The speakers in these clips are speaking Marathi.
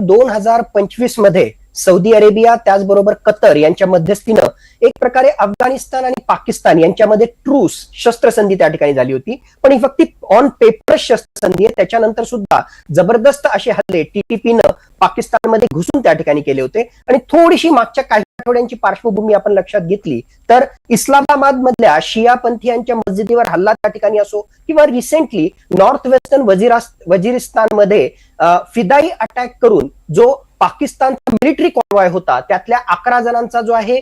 2025 मध्ये सौदी अरेबिया त्याचबरोबर कतर यांच्या मध्यस्थीनं एक प्रकारे अफगाणिस्तान आणि पाकिस्तान यांच्यामध्ये ट्रूस शस्त्रसंधी त्या ठिकाणी झाली होती. पण ही फक्त ऑन पेपर शस्त्रसंधी आहे. त्याच्यानंतर सुद्धा जबरदस्त असे हल्ले टीटीपीनं पाकिस्तानमध्ये घुसून त्या ठिकाणी केले होते. आणि थोडीशी मागच्या काही आठवड्यांची पार्श्वभूमी आपण लक्षात घेतली तर इस्लामाबाद मधल्या शिया पंथीयांच्या मस्जिदीवर हल्ला त्या ठिकाणी असो किंवा रिसेंटली नॉर्थ वेस्टर्न वजिरिस्तानमध्ये फिदाई अटॅक करून जो पाकिस्तानचा मिलिटरी कॉन्वॉय होता त्यातल्या 11 जणांचा जो आहे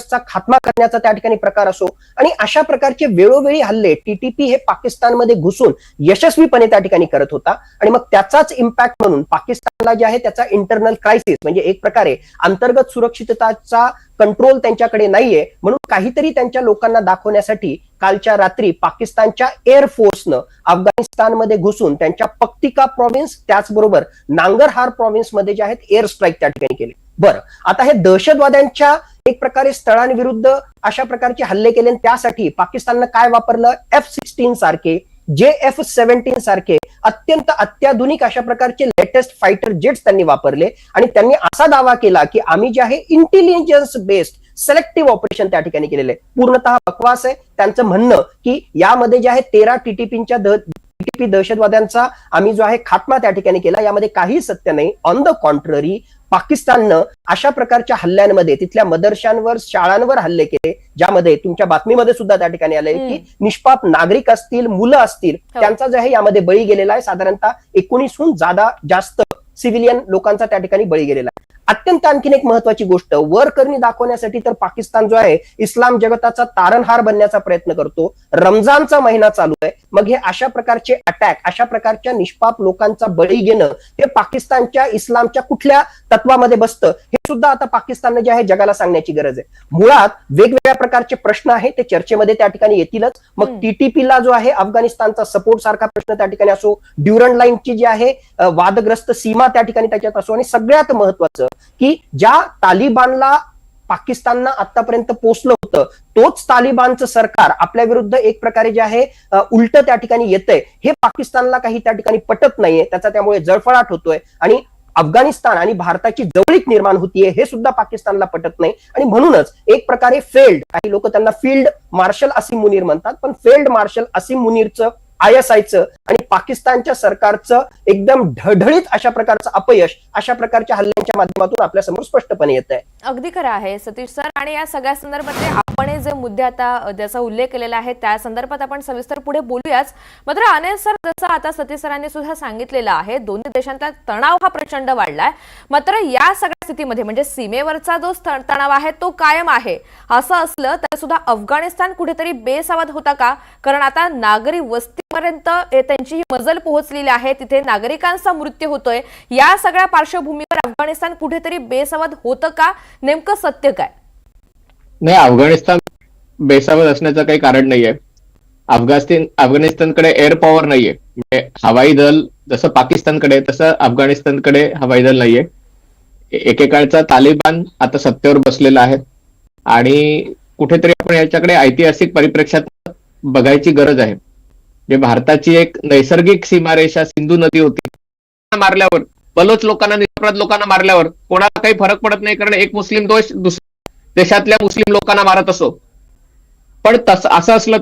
चा खात्मा करण्याचा त्या ठिकाणी प्रकार असो आणि अशा प्रकारचे वेळोवेळी हल्ले टीटीपी हे पाकिस्तानमध्ये घुसून यशस्वीपणे त्या ठिकाणी करत होता. आणि मग त्याचाच इम्पॅक्ट म्हणून पाकिस्तानला जे आहे त्याचा इंटरनल क्रायसिस म्हणजे एक प्रकारे अंतर्गत सुरक्षितताचा कंट्रोल त्यांच्याकडे नाहीये म्हणून काहीतरी त्यांच्या लोकांना दाखवण्यासाठी कालच्या रात्री पाकिस्तानच्या एअरफोर्सनं अफगाणिस्तानमध्ये घुसून त्यांच्या पक्तिका प्रॉव्हिन्स त्याचबरोबर नांगरहार प्रॉव्हिन्स मध्ये जे आहेत एअर स्ट्राईक त्या ठिकाणी केले. बरं, आता हे दहशतवाद्यांच्या एक प्रकारे स्थळांविरुद्ध अशा प्रकारचे हल्ले केले त्यासाठी पाकिस्ताननं काय वापरलं? F-16 सारखे JF-17 सारखे अत्यंत अत्याधुनिक अशा प्रकारचे लेटेस्ट फायटर जेट्स त्यांनी वापरले आणि त्यांनी असा दावा केला की आम्ही जे आहे इंटेलिजन्स बेस्ड सिलेक्टिव्ह ऑपरेशन त्या ठिकाणी केलेले. पूर्णतः बकवास आहे. त्यांचं म्हणणं की यामध्ये जे आहे 13 टीटीपीच्या टीटीपी दहशतवाद्यांचा आम्ही जो आहे खात्मा त्या ठिकाणी केला, यामध्ये काही सत्य नाही. ऑन द कॉन्ट्ररी पाकिस्ताननं अशा प्रकारच्या हल्ल्यांमध्ये तिथल्या मदरशांवर शाळांवर हल्ले केले ज्यामध्ये तुमच्या बातमीमध्ये सुद्धा त्या ठिकाणी आलंय की निष्पाप नागरिक असतील मुलं असतील त्यांचा जो आहे यामध्ये बळी गेलेला आहे. साधारणतः 19हून जास्त सिव्हिलियन लोकांचा त्या ठिकाणी बळी गेलेला आहे. अत्यंत आणखीन एक महत्वाची गोष्ट वर करणी दाखवण्यासाठी तर पाकिस्तान जो आहे इस्लाम जगताचा तारणहार बनण्याचा प्रयत्न करतो. रमजानचा महिना चालू आहे. मग हे अशा प्रकारचे अटॅक अशा प्रकारच्या निष्पाप लोकांचा बळी घेणं हे पाकिस्तानच्या इस्लामच्या कुठल्या तत्वामध्ये बसतं हे सुद्धा आता पाकिस्तानने जे आहे जगाला सांगण्याची गरज आहे. मुळात वेगवेगळ्या प्रकारचे प्रश्न आहेत ते चर्चेमध्ये त्या ठिकाणी येतीलच. मग टीटीपीला जो आहे अफगाणिस्तानचा सपोर्ट सारखा प्रश्न त्या ठिकाणी असो, ड्युरंड लाईनची जी आहे वादग्रस्त सीमा त्या ठिकाणी त्याच्यात असो आणि सगळ्यात महत्वाचं की ज्या तालिबानला पाकिस्ताननं आतापर्यंत पोचलं होतं तोच तालिबानचं सरकार आपल्या विरुद्ध एक प्रकारे जे आहे उलट त्या ठिकाणी येतंय हे पाकिस्तानला काही त्या ठिकाणी पटत नाहीये. त्याचा त्यामुळे जळफळाट होतोय आणि अफगाणिस्तान आणि भारताची जवळीक निर्माण होतीये हे सुद्धा पाकिस्तानला पटत नाही. आणि म्हणूनच एक प्रकारे काही लोक त्यांना फील्ड मार्शल असीम मुनीर म्हणतात पण फील्ड मार्शल असीम मुनीरचं ISIचं आणि पाकिस्तानच्या सरकारचं एकदम ढळढळीत अशा प्रकारचं अपयश अशा प्रकारच्या हल्ल्यांच्या माध्यमातून आपल्या समोर स्पष्टपणे येत आहे. अगदी खरं आहे सतीश सर. आणि या सगळ्या संदर्भातले आपण जे मुद्दे आता ज्याचा उल्लेख केलेला आहे त्या संदर्भात आपण सविस्तर पुढे बोलूयाच. मात्र अनिल सर, जसं आता सतीश सरांनी सुद्धा सांगितलेलं आहे दोन्ही देशांतला तणाव हा प्रचंड वाढलाय. मात्र या सगळ्या स्थितीमध्ये म्हणजे सीमेवरचा जो तणाव आहे तो कायम आहे. असं असलं तर सुद्धा अफगाणिस्तान कुठेतरी बेसावध होता का? कारण आता नागरी वस्तीपर्यंत त्यांची ही मजल पोहोचलेली आहे, तिथे नागरिकांचा मृत्यू होतोय. या सगळ्या पार्श्वभूमीवर अफगाणिस्तान कुठेतरी बेसावध होतं का? नेमकं सत्य काय? नाही, अफगाणिस्तान बेसावध असण्याचं काही कारण नाहीये. अफगाणिस्तानकडे एअर पॉवर नाहीये. म्हणजे हवाई दल जसं पाकिस्तानकडे तसं अफगाणिस्तानकडे हवाई दल नाहीये. एकेकाळचा तालिबान आता सत्तेवर बसलेला आहे आणि कुठेतरी आपण याच्याकडे ऐतिहासिक परिप्रेक्ष्यात बघायची गरज आहे. जे भारताची एक नैसर्गिक सीमारेषा सिंधू नदी होती, मारल्यावर बलोच लोकांना निरपराध लोकांना मारल्यावर कोणाला काही फरक पडत नाही कारण एक मुस्लिम दोष दुसऱ्या देशातल्या मुस्लिम लोकांना मारत असो. पण असं असलं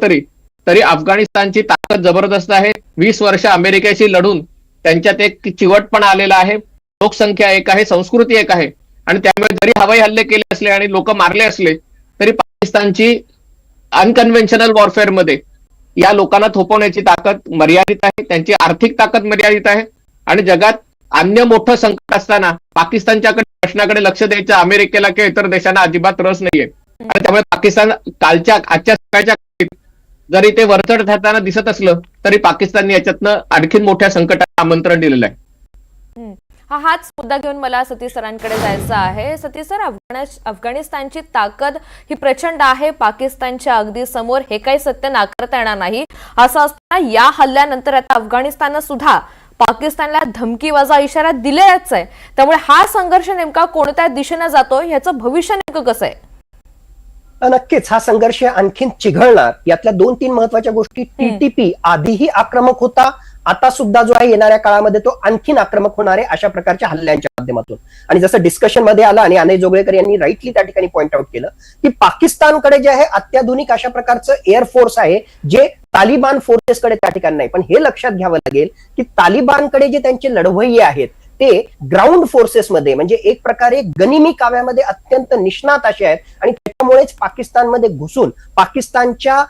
तरी अफगाणिस्तानची ताकद जबरदस्त आहे. 20 वर्ष अमेरिकेशी लढून त्यांच्यात एक चिवटपणा आलेला आहे. लोकसंख्या एक आहे, संस्कृती एक आहे आणि त्यामुळे जरी हवाई हल्ले केले असले आणि लोक मारले असले तरी पाकिस्तानची अनकन्व्हेन्शनल वॉरफेअर मध्ये या लोकांना थोपवण्याची ताकद मर्यादित आहे. त्यांची आर्थिक ताकद मर्यादित आहे आणि जगात अन्य मोठं संकट असताना पाकिस्तानच्याकडे प्रश्नाकडे लक्ष द्यायचं अमेरिकेला किंवा इतर देशांना अजिबात रस नाहीये. आणि त्यामुळे पाकिस्तान आजच्या सकाळच्या जरी ते वरचढ ठरताना दिसत असलं तरी पाकिस्तानने याच्यातनं आणखी मोठ्या संकटाला आमंत्रण दिलेलं आहे. हाच मुद्दा घेऊन मला सतीश सरांकडे जायचं आहे. सतीश सर, अफगाणिस्तानची ताकद ही प्रचंड आहे पाकिस्तानच्या अगदी समोर, हे काही सत्य नाकारता येणार नाही. असं असताना या हल्ल्यानंतर आता अफगाणिस्ताननं सुद्धा पाकिस्तानला धमकी वजा इशारा दिलाच आहे. त्यामुळे हा संघर्ष नेमका कोणत्या दिशेने जातोय ह्याचं भविष्य नेमकं कसं आहे? नक्कीच हा संघर्ष आणखीन चिघळणार. यातल्या 2-3 महत्वाच्या गोष्टी. टीटीपी आधीही आक्रमक होता, आता सुद्धा जो आहे येणाऱ्या काळामध्ये तो आणखीन आक्रमक होणार आहे अशा प्रकारच्या हल्ल्यांच्या माध्यमातून. आणि जसं डिस्कशन मध्ये आलं आणि अनय जोगळेकर यांनी राईटली त्या ठिकाणी पॉइंट आउट केलं की पाकिस्तानकडे जे आहे अत्याधुनिक अशा प्रकारचं एअरफोर्स आहे जे तालिबान फोर्सेसकडे त्या ठिकाणी नाही. पण हे लक्षात घ्यावं लागेल की तालिबानकडे जे त्यांचे लढवय्ये आहेत ते ग्राउंड फोर्सेसमध्ये म्हणजे एक प्रकारे गनिमी काव्यामध्ये अत्यंत निष्णात असे आहेत आणि त्याच्यामुळेच पाकिस्तानमध्ये घुसून पाकिस्तानच्या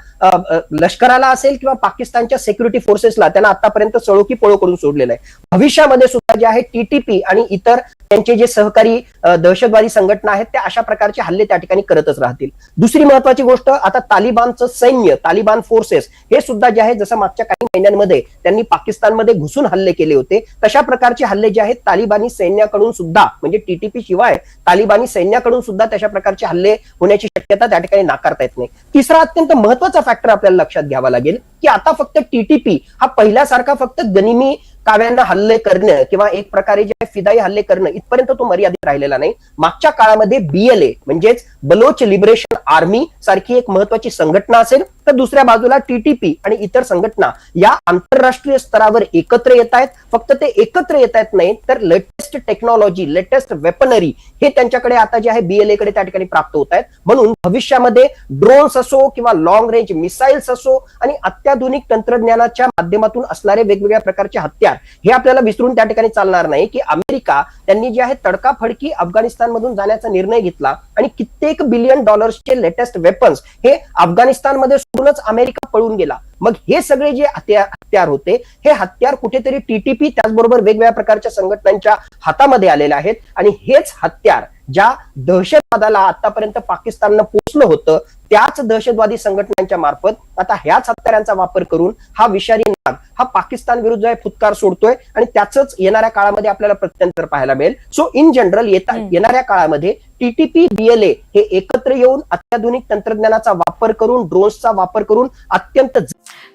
लष्कराला असेल किंवा पाकिस्तानच्या सिक्युरिटी फोर्सेसला त्यांना आतापर्यंत सळो की पळो करून सोडलेलं आहे. भविष्यामध्ये सुद्धा जे आहे टीटीपी आणि इतर त्यांचे जे सहकारी दहशतवादी संघटना आहेत त्या अशा प्रकारचे हल्ले त्या ठिकाणी करतच राहतील. दुसरी महत्वाची गोष्ट, आता तालिबानचं सैन्य, तालिबान फोर्सेस हे सुद्धा जे आहे जसं मागच्या काही महिन्यांमध्ये त्यांनी पाकिस्तानमध्ये घुसून हल्ले केले होते तशा प्रकारचे हल्ले जे आहेत तालिबानी सैन्याकडून सुद्धा म्हणजे टीटीपी शिवाय तालिबानी सैन्याकडून सुद्धा तशा प्रकारचे हल्ले होण्याची शक्यता त्या ठिकाणी नाकारता येत नाही. तिसरा अत्यंत महत्वाचा फॅक्टर आपल्याला लक्षात घ्यावा लागेल की आता फक्त टीटीपी हा पहिल्यासारखा फक्त गनिमी काव्यांना हल्ले करणं किंवा एक प्रकारे जे फिदाई हल्ले करणं इथपर्यंत तो मर्यादित राहिलेला नाही. मागच्या काळामध्ये बीएलए म्हणजेच बलोच लिबरेशन आर्मी सारखी एक महत्वाची संघटना असेल तर दुसऱ्या बाजूला टीटीपी आणि इतर संघटना या आंतरराष्ट्रीय स्तरावर एकत्र येत आहेत. फक्त ते एकत्र येत आहेत नाही तर लेटेस्ट टेक्नॉलॉजी, लेटेस्ट वेपनरी हे त्यांच्याकडे आता जे आहे बीएलए कडे त्या ठिकाणी प्राप्त होत आहेत. म्हणून भविष्यामध्ये ड्रोन्स असो किंवा लॉंग रेंज मिसाईल्स असो आणि अत्याधुनिक तंत्रज्ञानाच्या माध्यमातून असणारे वेगवेगळ्या प्रकारचे हत्यार हे आपल्याला विसरून त्या ठिकाणी चालणार नाही की अमेरिका त्यांनी जे आहे तडकाफडकी अफगाणिस्तानमधून जाण्याचा निर्णय घेतला आणि कित्येक बिलियन डॉलर्सचे लेटेस्ट वेपन्स हे अफगाणिस्तानमध्ये सोडूनच अमेरिका पळून गेला. मग हे सगळे जे हत्यार होते हे हत्यार कुठेतरी टीटीपी त्याचबरोबर वेगवेगळ्या प्रकारच्या संघटनांच्या हातामध्ये आलेले आहेत आणि हेच हत्यार ज्या दहशतवादाला आतापर्यंत पाकिस्ताननं पोचलं होतं त्याच दहशतवादी संघटनांच्या मार्फत आता ह्याच हत्यारांचा वापर करून हा विषारी नाग हा पाकिस्तान विरुद्ध फुटकार सोडतोय आणि त्याच येणाऱ्या काळामध्ये आपल्याला प्रत्युत्तर पाहायला मिळेल. सो इन जनरल येणाऱ्या काळामध्ये टीटीपी बीएलए हे एकत्र येऊन अत्याधुनिक तंत्रज्ञानाचा वापर करून ड्रोन्सचा वापर करून अत्यंत.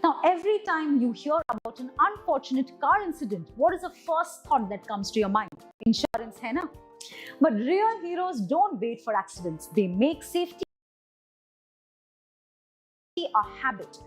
Now, every time you hear about an unfortunate car incident, what is the first thought that comes to your mind? Insurance, hai na? But real heroes don't wait for accidents. They make safety a habit.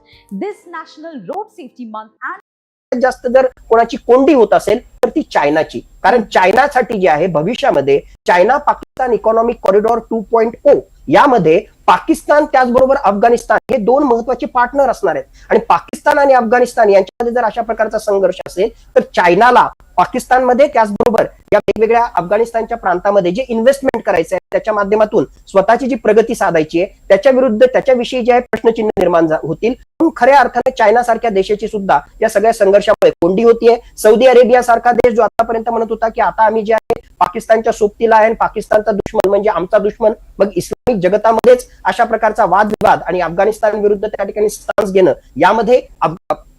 This National Road Safety Month and जास्त जर कोणाची कोंडी होत असेल तर ती चायनाची. कारण चायनासाठी जे आहे भविष्यामध्ये चायना पाकिस्तान इकॉनॉमिक कॉरिडॉर 2.0 यामध्ये पाकिस्तान त्याचबरोबर अफगाणिस्तान हे दोन महत्वाचे पार्टनर असणार आहेत. आणि पाकिस्तान आणि अफगाणिस्तान यांच्यामध्ये जर अशा प्रकारचा संघर्ष असेल तर चायनाला पाकिस्तानमध्ये त्याचबरोबर या वेगवेगळ्या अफगाणिस्तानच्या प्रांतामध्ये जे इन्व्हेस्टमेंट करायचं आहे त्याच्या माध्यमातून स्वतःची जी प्रगती साधायची आहे त्याच्या विरुद्ध त्याच्याविषयी जे आहे प्रश्नचिन्ह निर्माण होतील. म्हणून खऱ्या अर्थाने चायना सारख्या देशाची सुद्धा या सगळ्या संघर्षामुळे कोंडी होतीये. सौदी अरेबिया सारखा देश जो आतापर्यंत म्हणत होता की आता आम्ही जे आहे पाकिस्तानच्या सोबतीला आहे आणि पाकिस्तानचा दुश्मन म्हणजे आमचा दुश्मन, मग इस्लामिक जगतामध्येच अशा प्रकारचा वादविवाद आणि अफगाणिस्तान विरुद्ध त्या ठिकाणी स्टान्स घेणं यामध्ये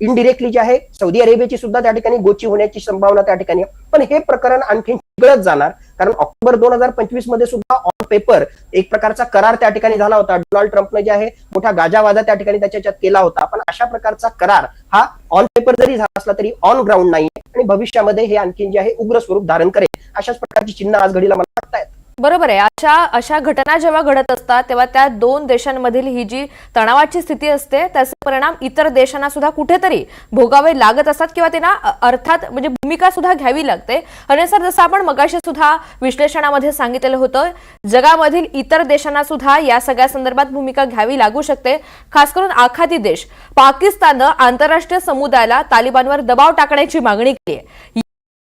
इनडिरेक्टली जे आहे सौदी अरेबियाची सुद्धा त्या ठिकाणी गोची होण्याची संभावना त्या ठिकाणी. पण हे प्रकरण आणखी चिघळत जाणार कारण ऑक्टोबर 2025 मध्ये सुद्धा ऑन पेपर एक प्रकारचा करार त्या ठिकाणी झाला होता. डोनाल्ड ट्रम्पने जे आहे मोठा गाजावाजा त्या ठिकाणी त्याच्यात केला होता. पण अशा प्रकारचा करार हा ऑन पेपर जरी झाला असला तरी ऑन ग्राउंड नाहीये आणि भविष्यामध्ये हे आणखी जे आहे उग्र स्वरूप धारण करेल अशाच प्रकारची चिन्ह आज घडीला मला वाटतायत. बरोबर आहे. अशा घटना जेव्हा घडत असतात तेव्हा त्या दोन देशांमधील ही जी तणावाची स्थिती असते त्याचे परिणाम इतर देशांना सुद्धा कुठेतरी भोगावे लागत असतात किंवा त्यांना अर्थात म्हणजे भूमिका सुद्धा घ्यावी लागते. आणि सर जसं आपण मगाशी सुद्धा विश्लेषणामध्ये सांगितलेलं होतं जगामधील इतर देशांना सुद्धा या सगळ्या संदर्भात भूमिका घ्यावी लागू शकते. खास करून आखाती देश पाकिस्ताननं आंतरराष्ट्रीय समुदायाला तालिबानवर दबाव टाकण्याची मागणी केली आहे.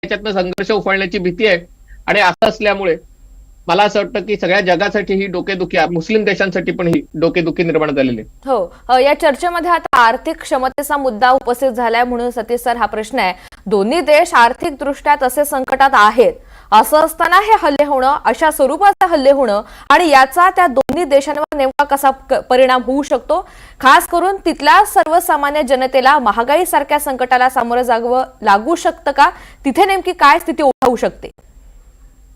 त्याच्यातनं संघर्ष उफाळण्याची भीती आहे आणि असं असल्यामुळे मला असं वाटतं की सगळ्या जगासाठी ही डोकेदुखी, मुस्लिम देशांसाठी पण ही डोकेदुखी निर्माण झालेली आहे. हो, या चर्चेमध्ये आता आर्थिक क्षमतेचा मुद्दा उपस्थित झालाय. म्हणून सतीश सर हा प्रश्न आहे, दोन्ही देश आर्थिक दृष्ट्या तसे संकटात आहेत असं असताना हे हल्ले होणं, अशा स्वरूपाचे हल्ले होणं आणि याचा त्या दोन्ही देशांवर नेमका कसा परिणाम होऊ शकतो, खास करून तिथल्या सर्वसामान्य जनतेला महागाई सारख्या संकटाला सामोरं जावं लागू शकतं का, तिथे नेमकी काय स्थिती उद्भवू शकते?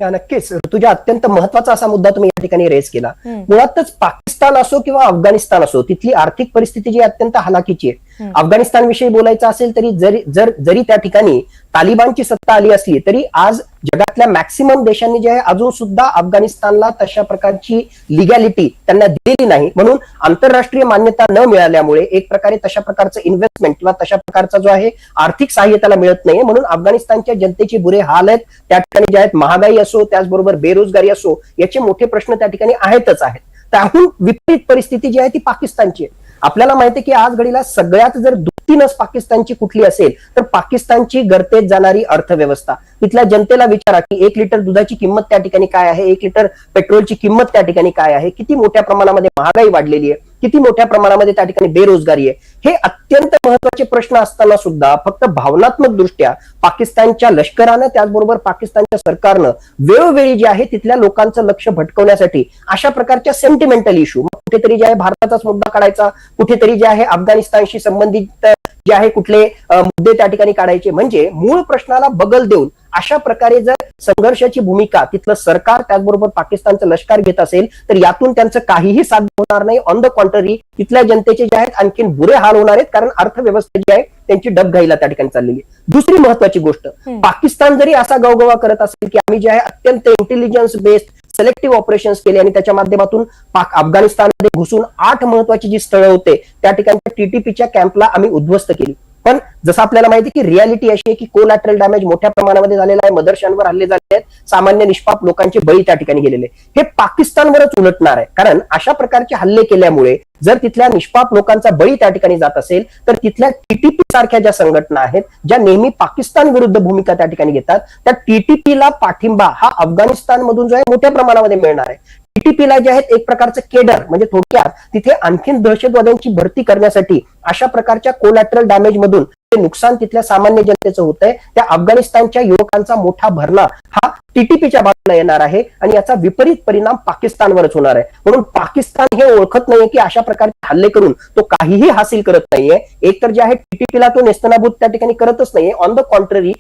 नक्कीच ऋतुजा, अत्यंत महत्वाचा असा मुद्दा तुम्ही या ठिकाणी रेस केला. मुळातच पाकिस्तान असो किंवा अफगाणिस्तान असो तिथली आर्थिक परिस्थिती जी अत्यंत हलाखीची आहे. अफगाणिस्तान विषयी बोलायचं असेल तरी जरी त्या ठिकाणी तालिबानची सत्ता आली असली तरी आज जगातल्या मॅक्सिमम देशांनी जे आहे अजून सुद्धा अफगाणिस्तानला तशा प्रकारची लिगॅलिटी त्यांना दिलेली नाही, म्हणून आंतरराष्ट्रीय मान्यता न मिळाल्यामुळे एक प्रकारे तशा प्रकारचं इन्व्हेस्टमेंट किंवा तशा प्रकारचा जो आहे आर्थिक सहाय्य त्याला मिळत नाहीये, म्हणून अफगाणिस्तानच्या जनतेची बुरे हाल आहेत. त्या ठिकाणी जे आहेत महागाई असो, त्याचबरोबर बेरोजगारी असो, याचे मोठे प्रश्न त्या ठिकाणी आहेतच आहेत. त्याहून विपरीत परिस्थिती जी आहे ती पाकिस्तानची आहे. आपल्याला माहिती आहे की आज घडीला सगळ्यात जर दुःखीनच पाकिस्तानची कुठली असेल तर पाकिस्तानची गर्तेत जाणारी अर्थव्यवस्था. तिथल्या जनतेला विचारा की 1 लिटर दुधाची किंमत त्या ठिकाणी काय आहे, 1 लिटर पेट्रोलची किंमत त्या ठिकाणी काय आहे, किती मोठ्या प्रमाणामध्ये महागाई वाढलेली आहे, किती मोठ्या प्रमाणामध्ये त्या ठिकाणी बेरोजगारी आहे. हे अत्यंत महत्वाचे प्रश्न असताना सुद्धा फक्त भावनात्मक दृष्ट्या पाकिस्तानच्या लष्करानं त्याचबरोबर पाकिस्तानच्या सरकारनं वेळोवेळी जे आहे तिथल्या लोकांचं लक्ष भटकवण्यासाठी अशा प्रकारच्या सेंटिमेंटल इश्यू, कुठेतरी जे आहे भारताचाच मुद्दा काढायचा, कुठेतरी जे आहे अफगाणिस्तानशी संबंधित जे आहे कुठले मुद्दे त्या ठिकाणी काढायचे, म्हणजे मूळ प्रश्नाला बगल देऊन अशा प्रकारे जर संघर्षाची भूमिका तिथलं सरकार त्याचबरोबर पाकिस्तानचं लष्कर घेत असेल तर यातून त्यांचं काहीही साध्य होणार नाही. ऑन द कॉन्ट्ररी तिथल्या जनतेचे जे आहेत आणखीन बुरे हाल होणार आहेत, कारण अर्थव्यवस्था जी आहे त्यांची डबघाईला त्या ठिकाणी चाललेली आहे. दुसरी महत्वाची गोष्ट, पाकिस्तान जरी असा गवगवा करत असेल की आम्ही जे आहे अत्यंत इंटेलिजन्स बेस्ड सिलेक्टिव्ह ऑपरेशन्स केले आणि त्याच्या माध्यमातून अफगाणिस्तानमध्ये घुसून 8 महत्वाची जी स्थळं होते त्या ठिकाणच्या टीटीपीच्या कॅम्पला आम्ही उद्ध्वस्त केली, पण जसं आपल्याला माहिती की रियालिटी अशी आहे की कोलॅटरल डॅमेज मोठ्या प्रमाणामध्ये झालेला आहे, मदरशांवर हल्ले झाले आहेत, सामान्य निष्पाप लोकांचे बळी त्या ठिकाणी गेलेले. हे पाकिस्तानवरच उलटणार आहे, कारण अशा प्रकारचे हल्ले केल्यामुळे जर तिथल्या निष्पाप लोकांचा बळी त्या ठिकाणी जात असेल तर तिथल्या टीटीपी सारख्या ज्या संघटना आहेत ज्या नेहमी पाकिस्तान विरुद्ध भूमिका त्या ठिकाणी घेतात, त्या टीटीपीला पाठिंबा हा अफगाणिस्तान मधून जो आहे मोठ्या प्रमाणामध्ये मिळणार आहे. टीटीपीला जे आहेत एक प्रकारचं केडर, म्हणजे थोडक्यात तिथे आणखीन दहशतवाद्यांची भरती करण्यासाठी अशा प्रकारच्या कोलॅटरल डॅमेज मधून ते नुकसान तिथल्या सामान्य जनतेचं होतंय. त्या अफगाणिस्तानच्या युवकांचा मोठा भरणा हा टीटीपीच्या बाजूला येणार आहे आणि याचा विपरीत परिणाम पाकिस्तानवरच होणार आहे. म्हणून पाकिस्तान हे ओळखत नाहीये की अशा प्रकारचे हल्ले करून तो काहीही हासिल करत नाहीये. एक तर जे आहे टीटीपीला तो नेस्तनाबूत त्या ठिकाणी करतच नाहीये, ऑन द कॉन्ट्ररी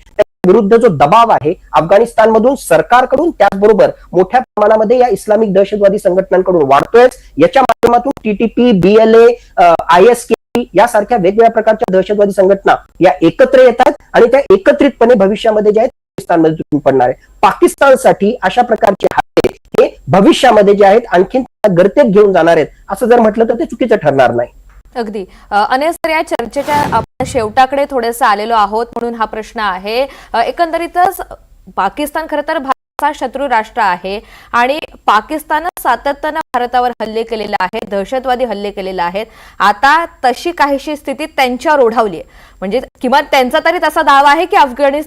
विरुद्ध जो दबाव आहे अफगाणिस्तानमधून सरकारकडून त्याचबरोबर मोठ्या प्रमाणामध्ये या इस्लामिक दहशतवादी संघटनांकडून वाढतोय. याच्या माध्यमातून टीटीपी, बीएलए, ISK यासारख्या वेगवेगळ्या प्रकारच्या दहशतवादी संघटना या एकत्र येतात आणि त्या एकत्रितपणे भविष्यामध्ये जे आहेत पाकिस्तानमध्ये तुटून पडणार आहे. पाकिस्तानसाठी अशा प्रकारचे हल्ले हे भविष्यामध्ये जे आहेत आणखीन गर्तेत घेऊन जाणार आहेत असं जर म्हटलं तर ते चुकीचं ठरणार नाही. अगदी अनेस, तर या चर्चेच्या आपण शेवटाकडे थोडंसं आलेलो आहोत म्हणून हा प्रश्न आहे. एकंदरीतच पाकिस्तान खरं तर भारताचा शत्रू राष्ट्र आहे आणि पाकिस्ताननं सातत्यानं भारतावर हल्ले केलेले आहेत, दहशतवादी हल्ले केलेले आहेत. आता तशी काहीशी स्थिती त्यांच्यावर ओढावली आहे, म्हणजे किंवा त्यांचा तरी तसा दावा आहे की अफगाणिस्तान